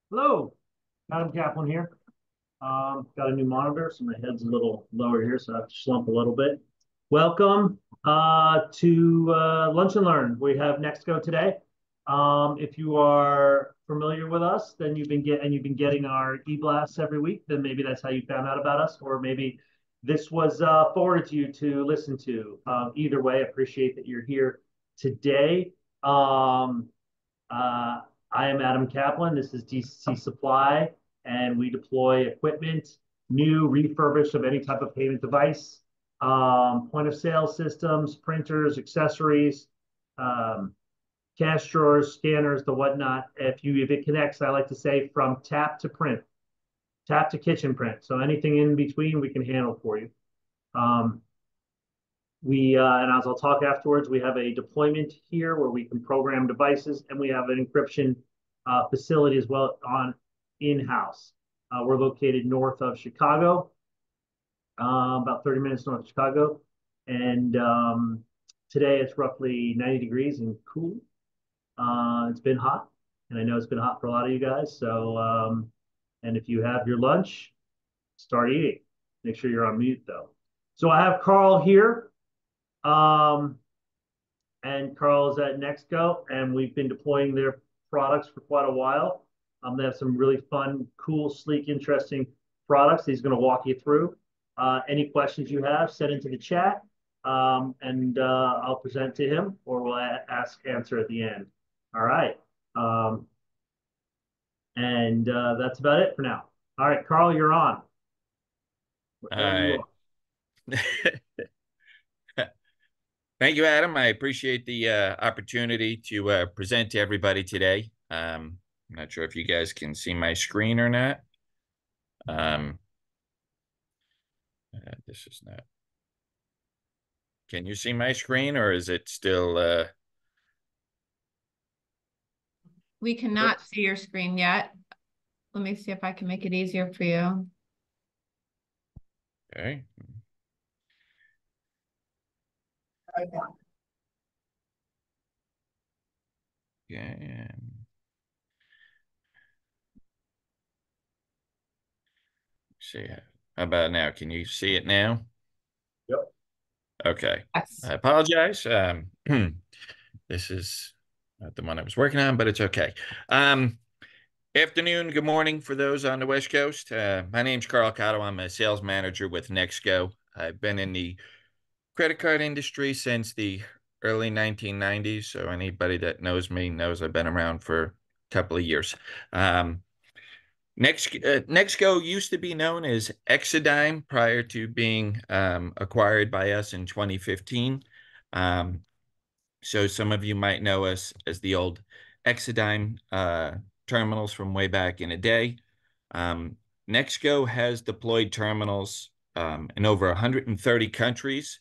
Hello, Adam Kaplan here. Got a new monitor, so my head's a little lower here, so I have to slump a little bit. Welcome to Lunch and Learn. We have Nexgo today. If you are familiar with us, then you've been getting our e-blasts every week. Then maybe that's how you found out about us, or maybe this was forwarded to you to listen to. Either way, I appreciate that you're here today. Uh, I am Adam Kaplan. This is DCC Supply, and we deploy equipment, new, refurbished of any type of payment device, point of sale systems, printers, accessories, um, cash drawers, scanners, the whatnot. If it connects, I like to say from tap to print, tap to kitchen print. So anything in between, we can handle for you. Um, and as I'll talk afterwards, we have a deployment here where we can program devices, and we have an encryption facility as well on in-house. We're located north of Chicago, about 30 minutes north of Chicago, and today it's roughly 90 degrees and cool. It's been hot, and I know it's been hot for a lot of you guys. So, and if you have your lunch, start eating. Make sure you're on mute though. So I have Carl here. Um, and Carl is at Nexgo, and we've been deploying their products for quite a while. They have some really fun, cool, sleek, interesting products he's going to walk you through. Any questions you have, send into the chat, and I'll present to him, or we'll answer at the end. All right. And that's about it for now. All right, Carl, you're on. All Wherever you right. are. Thank you, Adam. I appreciate the opportunity to present to everybody today. I'm not sure if you guys can see my screen or not. Um, this is not. Can you see my screen, or is it still? We cannot see your screen yet. Let me see if I can make it easier for you. Okay. Yeah. See, how about now? Can you see it now? Yep. Okay. Yes. I apologize. This is not the one I was working on, but it's okay. Afternoon, good morning for those on the West Coast. My name's Carl Cotto. I'm a sales manager with Nexgo. I've been in the credit card industry since the early 1990s. So anybody that knows me knows I've been around for a couple of years. Nexgo used to be known as Exadyme prior to being acquired by us in 2015. So some of you might know us as the old Exadyme terminals from way back in the day. Nexgo has deployed terminals in over 130 countries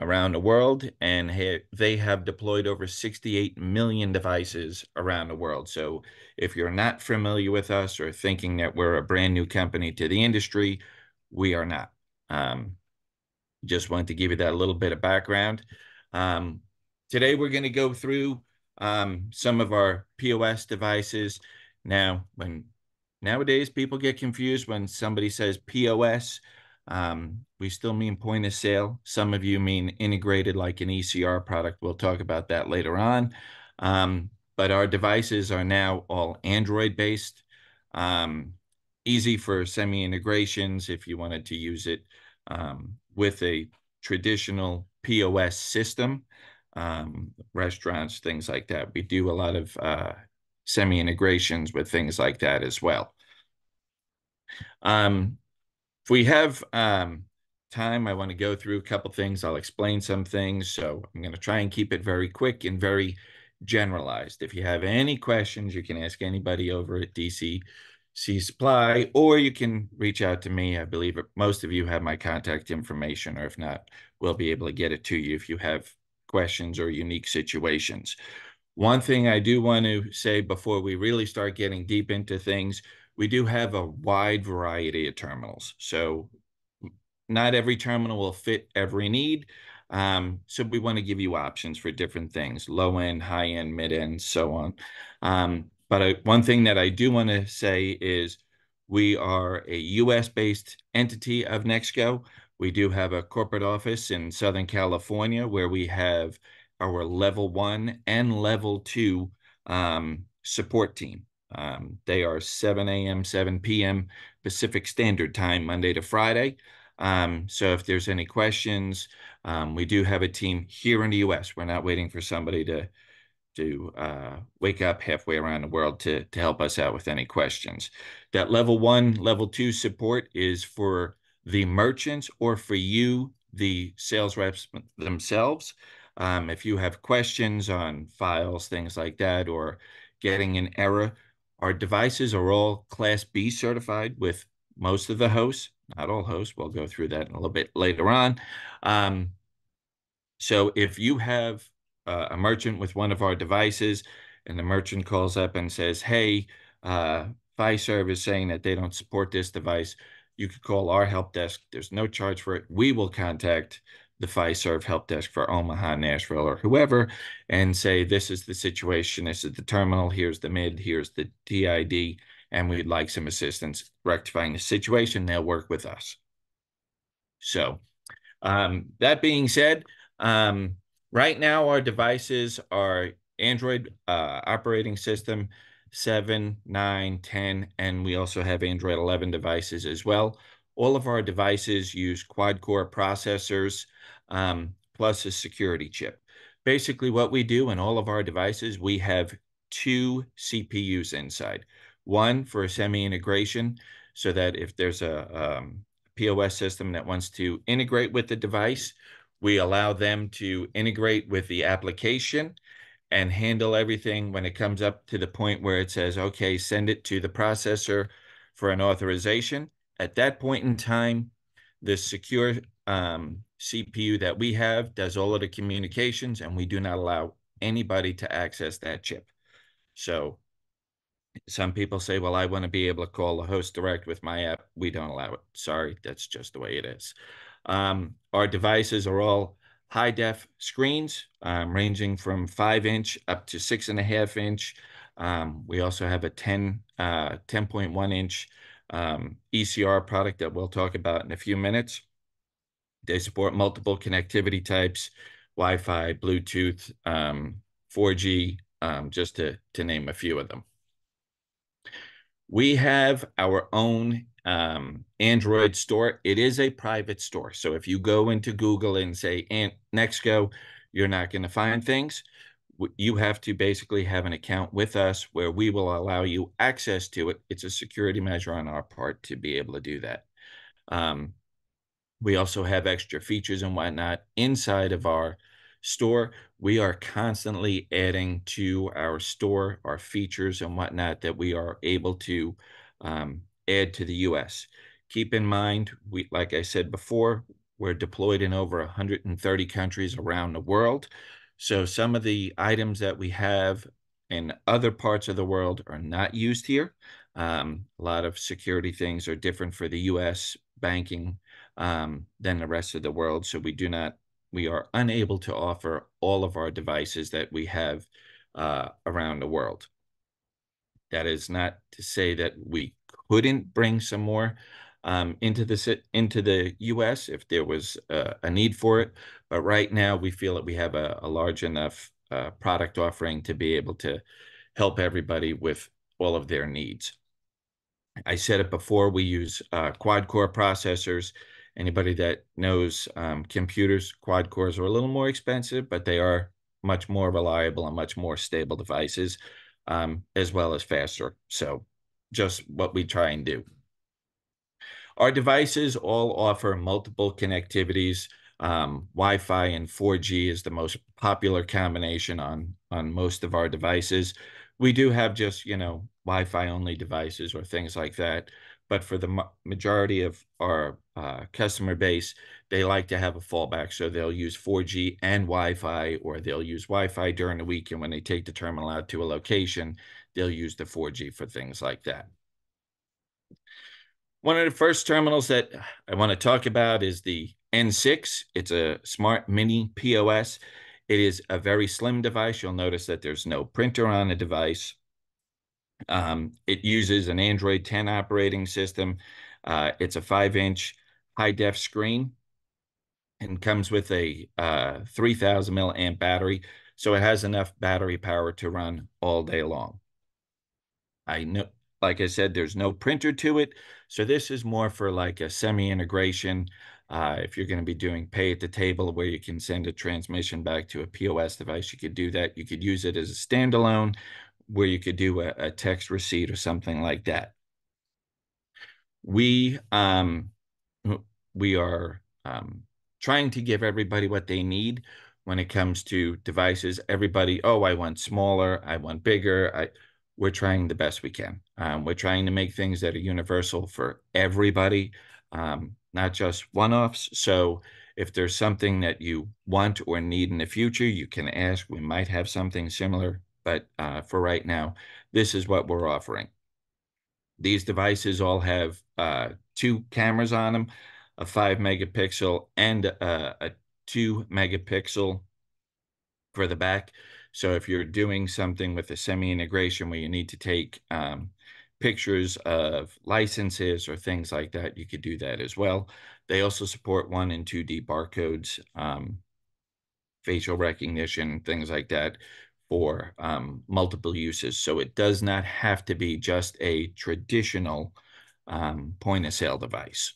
around the world, and they have deployed over 68 million devices around the world. So if you're not familiar with us or thinking that we're a brand new company to the industry, we are not. Just wanted to give you that little bit of background. Today, we're going to go through some of our POS devices. Now, nowadays people get confused when somebody says POS. We still mean point of sale. Some of you mean integrated like an ECR product. We'll talk about that later on. But our devices are now all Android-based. Easy for semi-integrations if you wanted to use it with a traditional POS system, restaurants, things like that. We do a lot of semi-integrations with things like that as well. If we have time, I want to go through a couple things. I'll explain some things. So I'm going to try and keep it very quick and very generalized. If you have any questions, you can ask anybody over at DCCSupply, or you can reach out to me. I believe most of you have my contact information, or if not, we'll be able to get it to you if you have questions or unique situations. One thing I do want to say before we really start getting deep into things, we do have a wide variety of terminals. So not every terminal will fit every need. So we want to give you options for different things, low end, high end, mid end, so on. But one thing that I do want to say is we are a US-based entity of Nexgo. We do have a corporate office in Southern California where we have our level 1 and level 2 support team. They are 7 a.m., 7 p.m. Pacific Standard Time, Monday to Friday. So if there's any questions, we do have a team here in the US. We're not waiting for somebody to wake up halfway around the world to help us out with any questions. That level 1, level 2 support is for the merchants or for you, the sales reps themselves. If you have questions on files, things like that, or getting an error, our devices are all Class B certified with most of the hosts, not all hosts. We'll go through that in a little bit later on. So if you have a merchant with one of our devices and the merchant calls up and says, hey, Fiserv is saying that they don't support this device, you could call our help desk. There's no charge for it. We will contact the Fiserv help desk for Omaha, Nashville, or whoever, and say, this is the situation. This is the terminal. Here's the MID. Here's the DID. And we'd like some assistance rectifying the situation. They'll work with us. So that being said, right now our devices are Android operating system 7, 9, 10, and we also have Android 11 devices as well. All of our devices use quad-core processors plus a security chip. Basically what we do in all of our devices, we have 2 CPUs inside. One for semi-integration, so that if there's a POS system that wants to integrate with the device, we allow them to integrate with the application and handle everything when it comes up to the point where it says, okay, send it to the processor for an authorization. At that point in time, the secure CPU that we have does all of the communications, and we do not allow anybody to access that chip. So some people say, well, I want to be able to call the host direct with my app. We don't allow it. Sorry, that's just the way it is. Our devices are all high-def screens, ranging from 5-inch up to 6.5-inch. We also have a 10.1-inch ECR product that we'll talk about in a few minutes. They support multiple connectivity types, Wi-Fi, Bluetooth, 4G, just to name a few of them. We have our own Android store. It is a private store. So if you go into Google and say Nexgo, you're not going to find things. You have to basically have an account with us where we will allow you access to it. It's a security measure on our part to be able to do that. We also have extra features and whatnot inside of our store. We are constantly adding to our store, our features and whatnot that we are able to add to the US. Keep in mind, like I said before, we're deployed in over 130 countries around the world. So some of the items that we have in other parts of the world are not used here. A lot of security things are different for the US banking than the rest of the world. So we are unable to offer all of our devices that we have around the world. That is not to say that we couldn't bring some more into the US if there was a need for it. But right now we feel that we have a large enough product offering to be able to help everybody with all of their needs. I said it before, we use quad-core processors. Anybody that knows computers, quad cores are a little more expensive, but they are much more reliable and much more stable devices, as well as faster. So just what we try and do. Our devices all offer multiple connectivities. Wi-Fi and 4G is the most popular combination on most of our devices. We do have just, Wi-Fi only devices or things like that. But for the majority of our customer base, they like to have a fallback. So they'll use 4G and Wi-Fi, or they'll use Wi-Fi during the week. And when they take the terminal out to a location, they'll use the 4G for things like that. One of the first terminals that I want to talk about is the N6. It's a smart mini POS. It is a very slim device. You'll notice that there's no printer on the device. It uses an Android 10 operating system. It's a 5-inch high-def screen and comes with a 3,000 milliamp battery, so it has enough battery power to run all day long. I know, like I said, there's no printer to it, so this is more for like a semi-integration. If you're going to be doing pay at the table where you can send a transmission back to a POS device, you could do that. You could use it as a standalone where you could do a text receipt or something like that. We we are trying to give everybody what they need when it comes to devices. Everybody, oh, I want smaller, I want bigger. We're trying the best we can. We're trying to make things that are universal for everybody, not just one-offs. So if there's something that you want or need in the future, you can ask. We might have something similar, but for right now, this is what we're offering. These devices all have 2 cameras on them, a 5-megapixel and a 2-megapixel for the back. So if you're doing something with a semi-integration where you need to take pictures of licenses or things like that, you could do that as well. They also support 1 and 2D barcodes, facial recognition, things like that for multiple uses. So it does not have to be just a traditional point of sale device.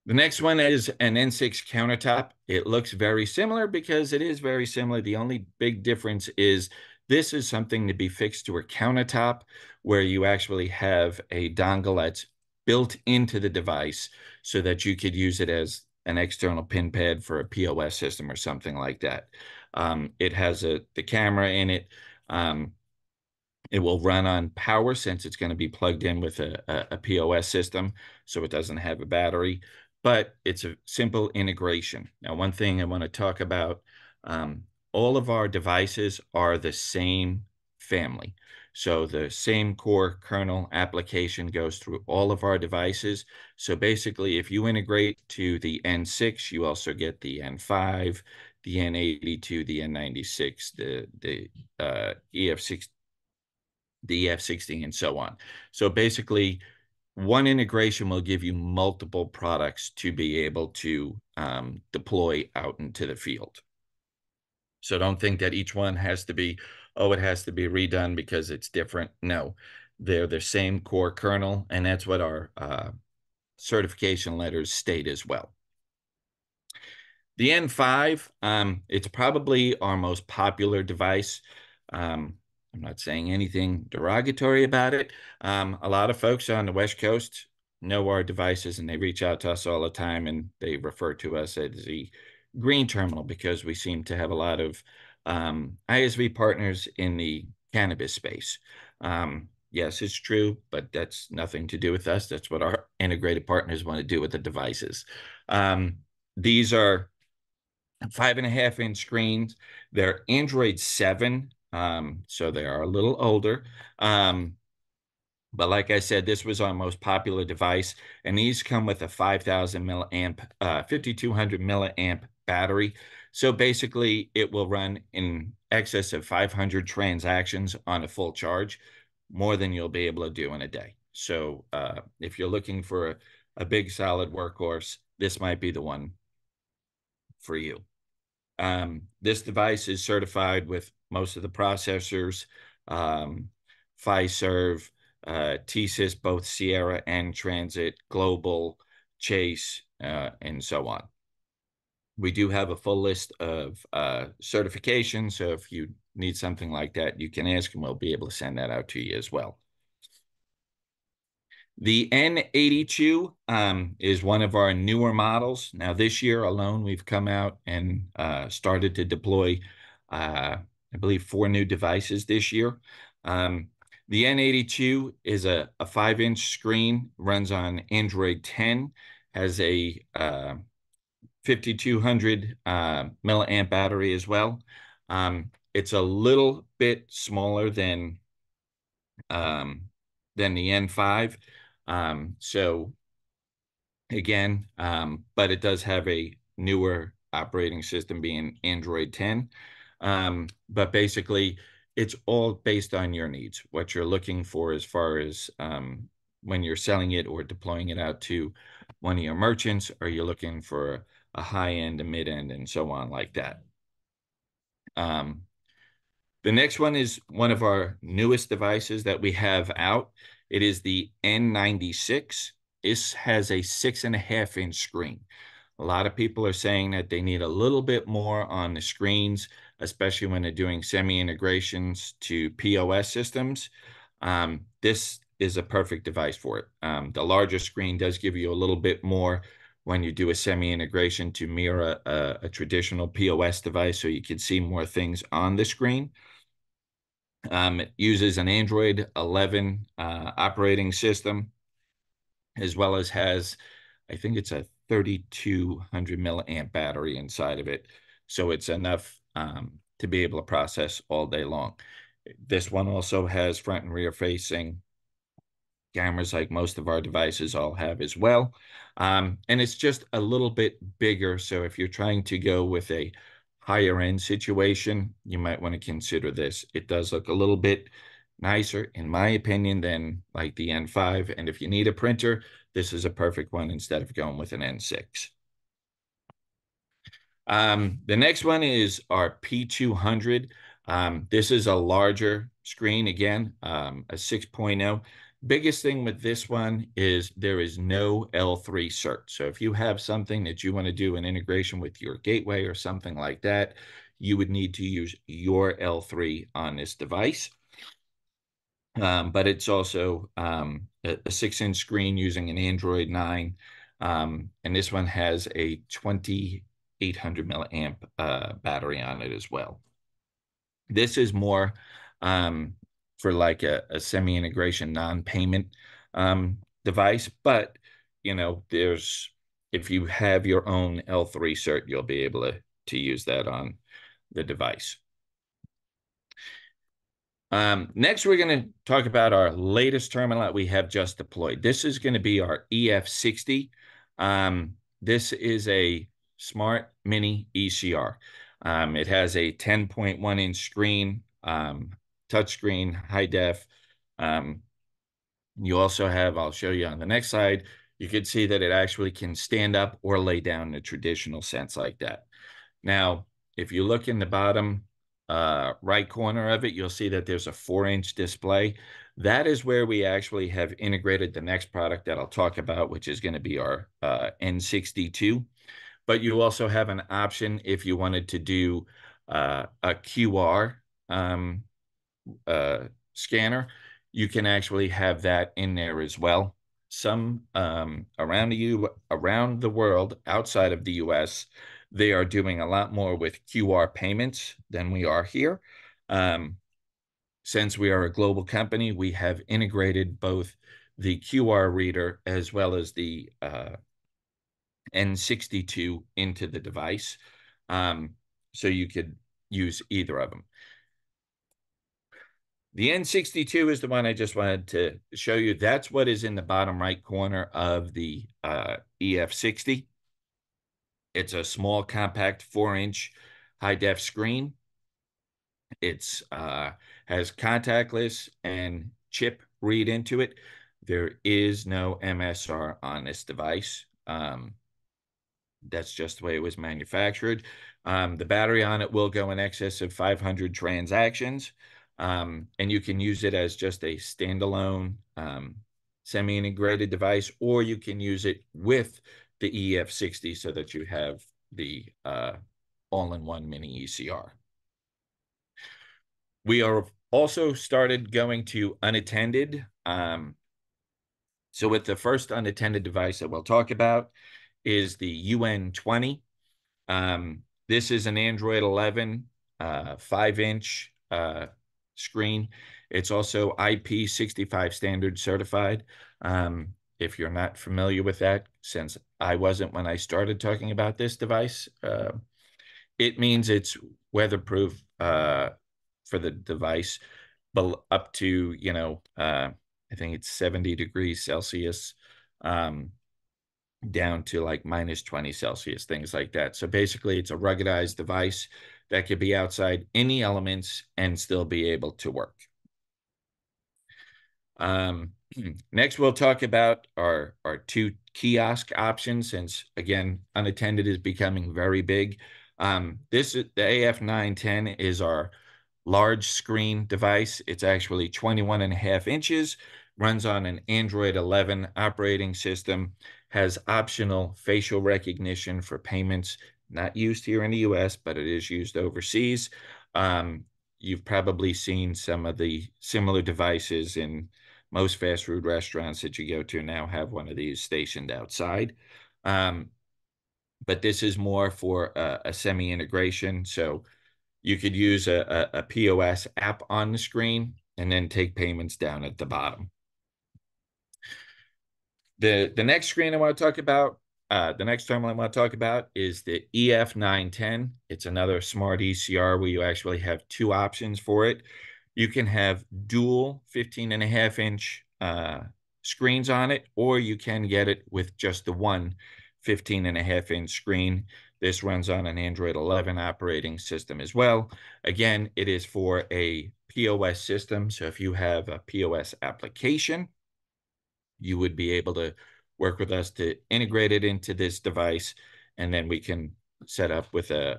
The next one is an N6 countertop. It looks very similar because it is very similar. The only big difference is this is something to be fixed to a countertop where you actually have a dongle that's built into the device so that you could use it as an external pin pad for a POS system or something like that. It has the camera in it. It will run on power since it's going to be plugged in with a POS system, so it doesn't have a battery, but it's a simple integration. Now, one thing I want to talk about, all of our devices are the same family. So the same core kernel application goes through all of our devices. So basically, if you integrate to the N6, you also get the N5, the N82, the N96, the EF6, the EF60, and so on. So basically, one integration will give you multiple products to be able to deploy out into the field. So don't think that each one has to be, oh, it has to be redone because it's different. No, they're the same core kernel, and that's what our certification letters state as well. The N5, it's probably our most popular device. I'm not saying anything derogatory about it. A lot of folks on the West Coast know our devices, and they reach out to us all the time, and they refer to us as the green terminal because we seem to have a lot of ISV partners in the cannabis space. Yes, it's true, but that's nothing to do with us. That's what our integrated partners want to do with the devices. These are 5.5-inch screens. They're Android 7, so they are a little older. But like I said, this was our most popular device, and these come with a 5,000 milliamp, 5,200 milliamp battery. So basically, it will run in excess of 500 transactions on a full charge, more than you'll be able to do in a day. So if you're looking for a big solid workhorse, this might be the one for you. This device is certified with most of the processors, Fiserv, TSYS, both Sierra and Transit, Global, Chase, and so on. We do have a full list of certifications, so if you need something like that, you can ask and we'll be able to send that out to you as well. The N82 is one of our newer models. Now, this year alone, we've come out and started to deploy, I believe, 4 new devices this year. The N82 is a 5-inch screen, runs on Android 10, has a 5,200 milliamp battery as well. It's a little bit smaller than the N5. So again, but it does have a newer operating system being Android 10. But basically, it's all based on your needs, what you're looking for as far as when you're selling it or deploying it out to one of your merchants. Are you looking for a high end, a mid end, and so on like that? The next one is one of our newest devices that we have out. It is the N96. This has a 6.5-inch screen. A lot of people are saying that they need a little bit more on the screens, especially when they're doing semi-integrations to POS systems. This is a perfect device for it. The larger screen does give you a little bit more when you do a semi-integration to mirror a traditional POS device, so you can see more things on the screen. It uses an Android 11 operating system, as well as has, I think it's a 3,200 milliamp battery inside of it. So it's enough to be able to process all day long. This one also has front and rear facing cameras like most of our devices all have as well. And it's just a little bit bigger. So if you're trying to go with a higher end situation, you might want to consider this. It does look a little bit nicer, in my opinion, than like the N5. And if you need a printer, this is a perfect one instead of going with an N6. The next one is our P200. This is a larger screen, again, a 6.0. Biggest thing with this one is there is no L3 cert. So if you have something that you want to do an integration with your gateway or something like that, you would need to use your L3 on this device. But it's also a 6-inch screen using an Android 9. And this one has a 2,800 milliamp battery on it as well. This is more for like a semi-integration non-payment device, but you know, if you have your own L3 cert, you'll be able to use that on the device. Next, we're going to talk about our latest terminal that we have just deployed. This is going to be our EF60. This is a smart mini ECR. It has a 10.1-inch screen, touchscreen, high def. You also have, I'll show you on the next slide, you can see that it actually can stand up or lay down in a traditional sense like that. Now, if you look in the bottom right corner of it, you'll see that there's a 4-inch display. That is where we actually have integrated the next product that I'll talk about, which is going to be our N62. But you also have an option if you wanted to do a QR scanner. You can actually have that in there as well. Some around the world outside of the US, they are doing a lot more with QR payments than we are here. Since we are a global company, we have integrated both the QR reader as well as the N62 into the device. So you could use either of them. The N62 is the one I just wanted to show you. That's what is in the bottom right corner of the EF60. It's a small, compact 4-inch high-def screen. It's has contactless and chip read into it. There is no MSR on this device. That's just the way it was manufactured. The battery on it will go in excess of 500 transactions. And you can use it as just a standalone semi-integrated device, or you can use it with the EF60 so that you have the all-in-one mini ECR. We are also started going to unattended. So with the first unattended device that we'll talk about is the UN20. This is an Android 11 5-inch screen. It's also IP65 standard certified. If you're not familiar with that, since I wasn't when I started talking about this device, it means it's weatherproof for the device, but up to, you know, I think it's 70 degrees Celsius, down to like -20 Celsius, things like that. So basically, it's a ruggedized device that could be outside any elements and still be able to work. Next, we'll talk about our two kiosk options, since, again, unattended is becoming very big. The AF910 is our large screen device. It's actually 21.5 inches, runs on an Android 11 operating system, has optional facial recognition for payments, not used here in the US, but it is used overseas. You've probably seen some of the similar devices in most fast food restaurants that you go to now have one of these stationed outside. But this is more for a semi-integration. So you could use a POS app on the screen and then take payments down at the bottom. The next screen I want to talk about, the next terminal I want to talk about is the EF910. It's another smart ECR where you actually have two options for it. You can have dual 15.5-inch screens on it, or you can get it with just the one 15.5-inch screen. This runs on an Android 11 operating system as well. Again, it is for a POS system. So if you have a POS application, you would be able to work with us to integrate it into this device, and then we can set up with an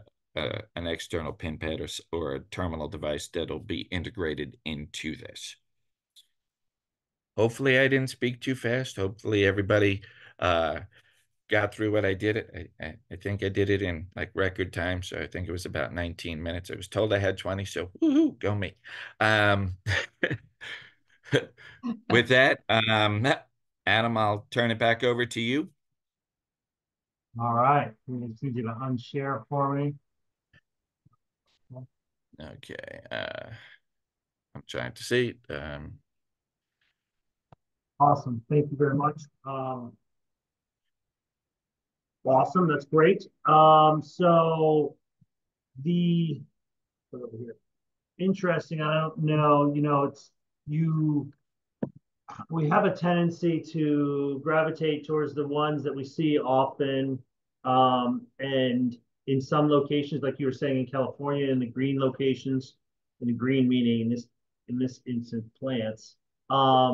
external pin pad or a terminal device that'll be integrated into this. Hopefully I didn't speak too fast. Hopefully everybody got through what I did. I think I did it in like record time. So I think it was about 19 minutes. I was told I had 20, so woohoo, go me. With that, Adam, I'll turn it back over to you. All right. You just need you to unshare for me. Okay. I'm trying to see. Awesome. Thank you very much. Awesome. That's great. So the over here. Interesting. I don't know. You know, we have a tendency to gravitate towards the ones that we see often, and in some locations, like you were saying in California, in the green locations, in the green meaning in this instance plants. The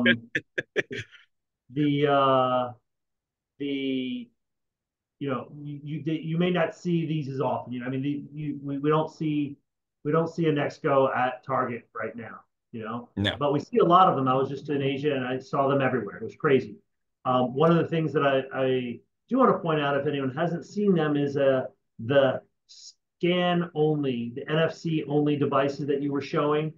you know, you may not see these as often. You know, I mean, we don't see a Nexgo at Target right now. You know, No. but we see a lot of them. I was just in Asia and I saw them everywhere. It was crazy. One of the things that I do want to point out, if anyone hasn't seen them, is the scan only, the NFC only devices that you were showing.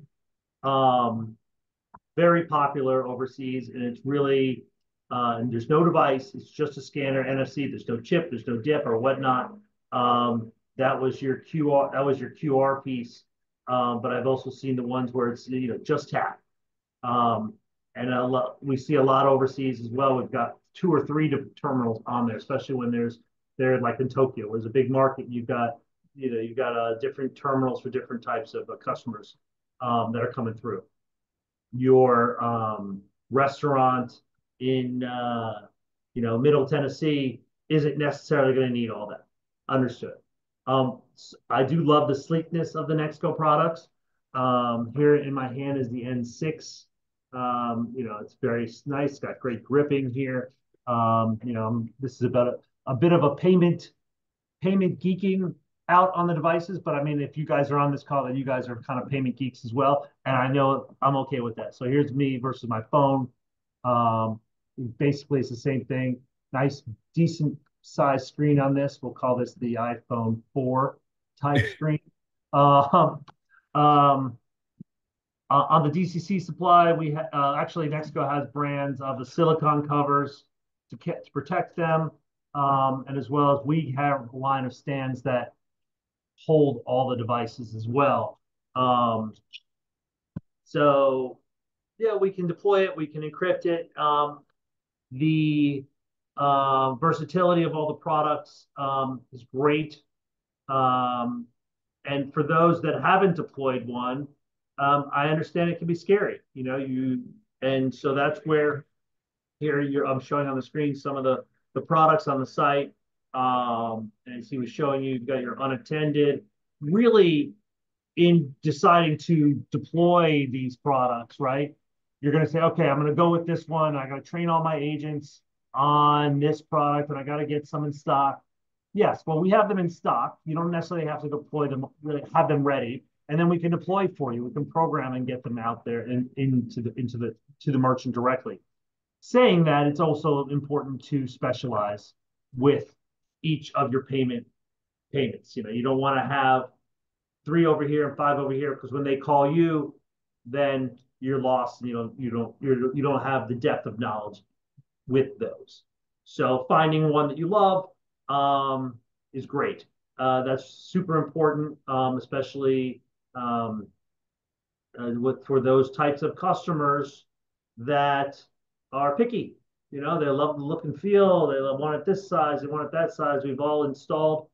Very popular overseas, and it's really and there's no device, it's just a scanner, NFC. There's no chip, there's no dip or whatnot. That was your QR piece. But I've also seen the ones where it's, you know, just tap. And we see a lot overseas as well. We've got 2 or 3 different terminals on there, especially when they're like in Tokyo, where there's a big market. You've got different terminals for different types of customers that are coming through. Your restaurant in Middle Tennessee isn't necessarily going to need all that. Understood. I do love the sleekness of the Nexgo products. Here in my hand is the N6. It's very nice. Got great gripping here. This is about a bit of a payment geeking out on the devices, but I mean, if you guys are on this call, then you guys are kind of payment geeks as well, and I know I'm okay with that. So here's me versus my phone. Basically, it's the same thing. Nice, decent size screen on this. We'll call this the iPhone 4 type screen. On the DCCSupply, we actually Nexgo has brands of the silicone covers to protect them, and as well as we have a line of stands that hold all the devices as well. So yeah, we can deploy it, we can encrypt it. The versatility of all the products is great. And for those that haven't deployed one, I understand it can be scary. And so that's where here I'm showing on the screen some of the products on the site. And as he was showing you, you've got your unattended. really in deciding to deploy these products, right? You're going to say, okay, I'm going to go with this one. I got to train all my agents on this product, and I got to get some in stock. Yes, well, we have them in stock. You don't necessarily have to deploy them, really have them ready, and then we can deploy for you. We can program and get them out there and into the merchant directly. Saying that, it's also important to specialize with each of your payments. You don't want to have 3 over here and 5 over here, because when they call you, then you're lost. You don't have the depth of knowledge with those. So finding one that you love is great. That's super important, especially for those types of customers that are picky. They love the look and feel. They want it this size. They want it that size. We've all installed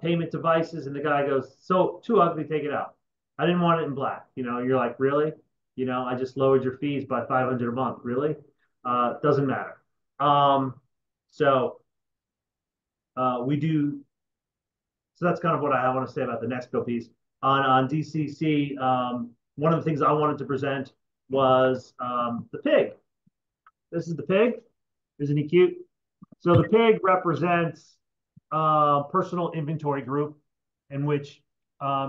payment devices, and the guy goes, so too ugly, take it out. I didn't want it in black. You're like, really? I just lowered your fees by $500 a month. Really? Doesn't matter. So we do. So that's kind of what I want to say about the Nexgo piece. On DCC, one of the things I wanted to present was the pig. This is the pig. Isn't he cute? So the pig represents personal inventory group in which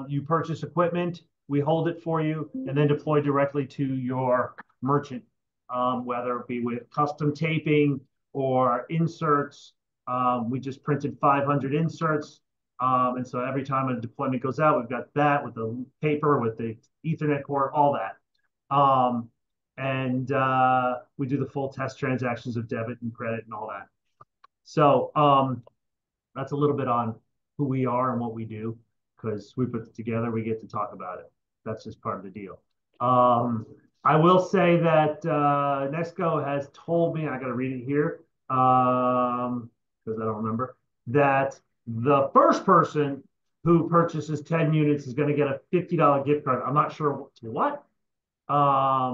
you purchase equipment, we hold it for you, and then deploy directly to your merchant, whether it be with custom taping or inserts. We just printed 500 inserts. And so every time a deployment goes out, we've got that with the paper, with the Ethernet cord, all that. And we do the full test transactions of debit and credit and all that. So that's a little bit on who we are and what we do, because we put it together, we get to talk about it. That's just part of the deal. I will say that Nexgo has told me, I got to read it here, because I don't remember, that the first person who purchases 10 units is going to get a $50 gift card. I'm not sure to what.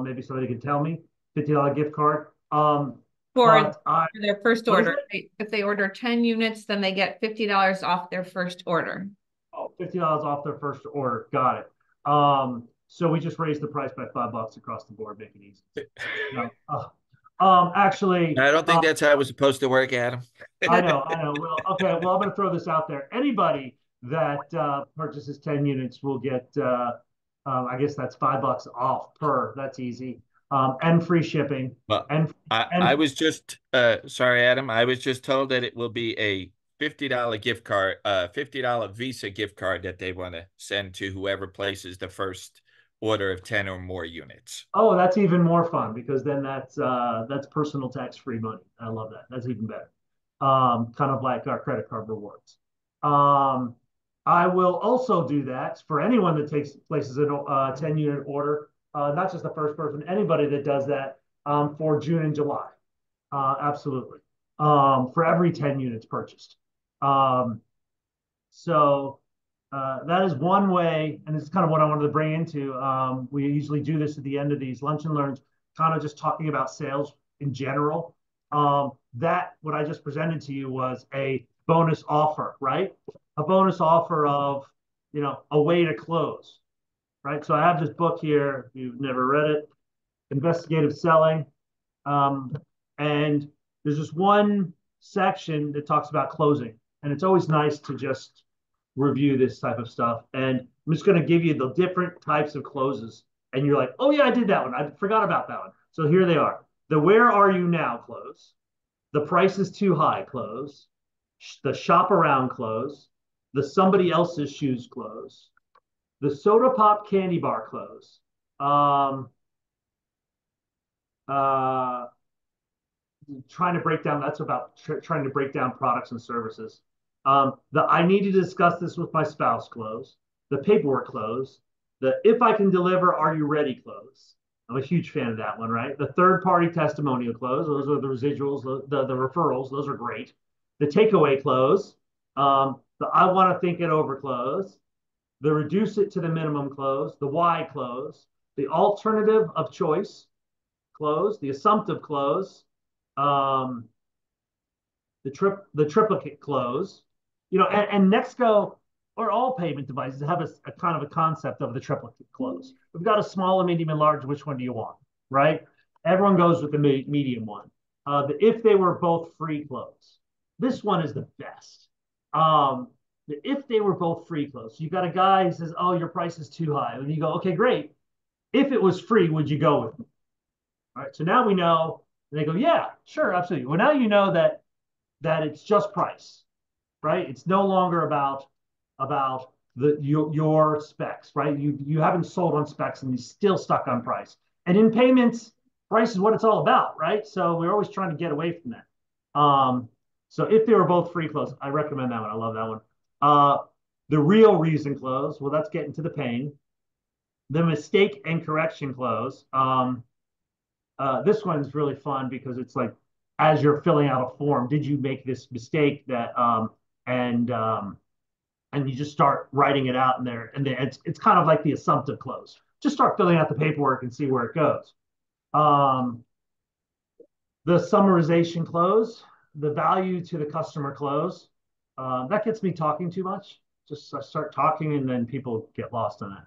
Maybe somebody can tell me. $50 gift card. For their first order. If they order 10 units, then they get $50 off their first order. Oh, $50 off their first order. Got it. So we just raised the price by $5 across the board, make it easy. Actually, I don't think that's how it was supposed to work, Adam. I know. Well, okay. Well, I'm going to throw this out there. Anybody that purchases 10 units will get, I guess that's $5 off per. That's easy. And free shipping. Well, I was just sorry, Adam. I was just told that it will be a $50 gift card, $50 Visa gift card that they want to send to whoever places the first order of 10 or more units. Oh, that's even more fun, because then that's personal tax-free money. I love that. That's even better. Kind of like our credit card rewards. I will also do that for anyone that places a 10-unit order. Not just the first person, anybody that does that for June and July. Absolutely. For every 10 units purchased. So that is one way, and this is kind of what I wanted to bring into. We usually do this at the end of these lunch and learns, kind of just talking about sales in general. That, what I just presented to you, was a bonus offer, right? A bonus offer of, a way to close. Right, so I have this book here. If you've never read it, Investigative Selling, and there's this one section that talks about closing, and it's always nice to just review this type of stuff. And I'm just going to give you the different types of closes, and you're like, oh yeah, I did that one. I forgot about that one. So here they are: the "Where are you now" close, the "Price is too high" close, the "Shop around" close, the "Somebody else's shoes" close, the "Soda Pop Candy Bar" close. Trying to break down, that's about trying to break down products and services. The "I need to discuss this with my spouse" close, the paperwork close, the "If I can deliver, are you ready" close. I'm a huge fan of that one, right? The third-party testimonial close, those are the residuals, the referrals, those are great. The takeaway close, the "I want to think it over" close, the "reduce it to the minimum" close, the "why" close, the "alternative of choice" close, the "assumptive" close, the triplicate close. And Nexgo, or all payment devices have a kind of a concept of the triplet close. We've got a small, a medium, and large. Which one do you want, right? Everyone goes with the medium one. If they were both free close. This one is the best. If they were both free close. You got a guy who says, oh, your price is too high. And you go, okay, great. If it was free, would you go with me? All right, so now we know. And they go, yeah, sure, absolutely. Well, now you know that it's just price, right? It's no longer about your specs, right? You haven't sold on specs and you're still stuck on price. And in payments, price is what it's all about, right? So we're always trying to get away from that. So if they were both free close, I recommend that one. I love that one. The real reason close, well, that's getting to the pain. The mistake and correction close. This one's really fun because it's like, as you're filling out a form, did you make this mistake that, and you just start writing it out in there, and then it's kind of like the assumptive close. Just start filling out the paperwork and see where it goes. The summarization close, the value to the customer close, that gets me talking too much. Just I start talking and then people get lost on it.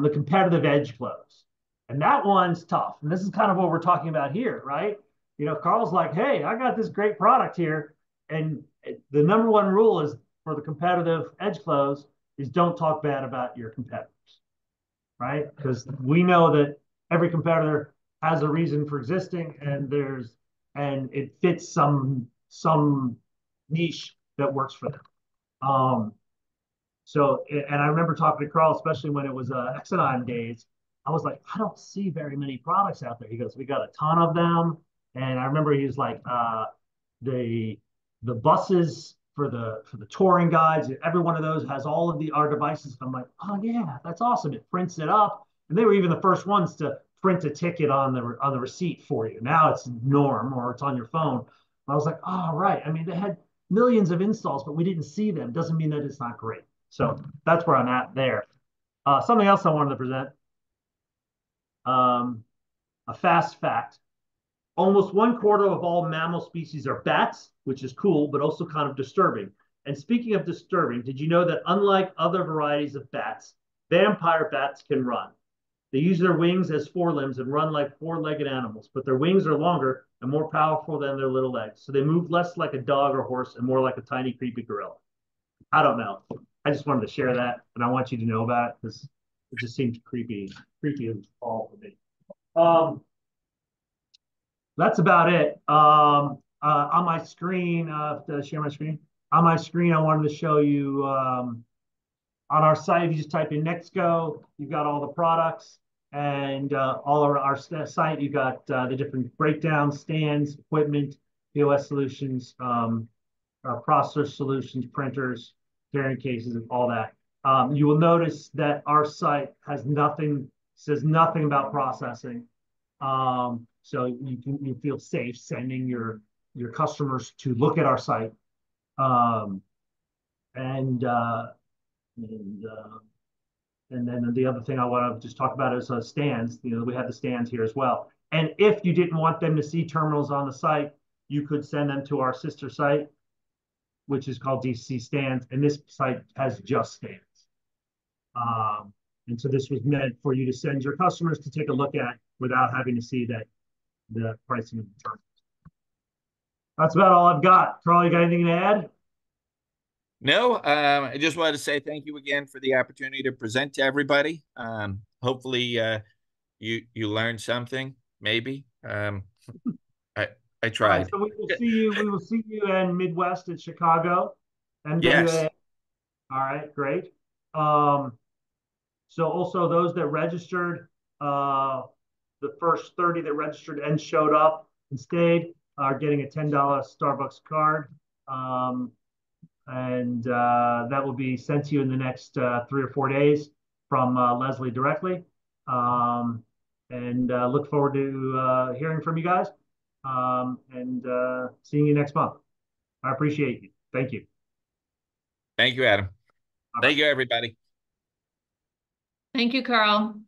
The competitive edge close. And that one's tough. And this is kind of what we're talking about here, right? You know, Carl's like, hey, I got this great product here. And the number one rule is for the competitive edge close is don't talk bad about your competitors, right? Because we know that every competitor has a reason for existing, and it fits some niche that works for them. So, and I remember talking to Carl, especially when it was Exodime days. I was like, I don't see very many products out there. He goes, we got a ton of them. And I remember he was like, the buses for the touring guides, every one of those has all of our devices. I'm like, oh yeah, that's awesome. It prints it up. And they were even the first ones to print a ticket on the receipt for you. Now it's norm, or it's on your phone. I was like, oh right. I mean, they had millions of installs, but we didn't see them. Doesn't mean that it's not great. So that's where I'm at there. Something else I wanted to present. A fast fact. Almost 1/4 of all mammal species are bats, which is cool, but also kind of disturbing. And speaking of disturbing, did you know that unlike other varieties of bats, vampire bats can run? They use their wings as forelimbs and run like four-legged animals, but their wings are longer and more powerful than their little legs. So they move less like a dog or horse and more like a tiny, creepy gorilla. I don't know. I just wanted to share that, and I want you to know about it because it just seems creepy as all for me. That's about it. On my screen, did I share my screen? On my screen, I wanted to show you on our site, if you just type in Nexgo, you've got all the products, and all of our site, you've got the different breakdowns, stands, equipment, POS solutions, processor solutions, printers, carrying cases, and all that. You will notice that our site says nothing about processing. So you feel safe sending your customers to look at our site. And then the other thing I want to just talk about is stands. You know, we have the stands here as well. And if you didn't want them to see terminals on the site, you could send them to our sister site, which is called DCC Stands. And this site has just stands. And so this was meant for you to send your customers to take a look at without having to see the pricing of the terminals. That's about all I've got. Carl, you got anything to add? No, I just wanted to say thank you again for the opportunity to present to everybody. Hopefully you learned something, maybe. I tried. Right, so we will see you in Midwest in Chicago. NWA. Yes. All right, great. So also those that registered, the first 30 that registered and showed up and stayed are getting a $10 Starbucks card. And that will be sent to you in the next 3 or 4 days from Leslie directly. And look forward to hearing from you guys and seeing you next month. I appreciate you. Thank you. Thank you, Adam. Thank you, everybody. Thank you, Carl.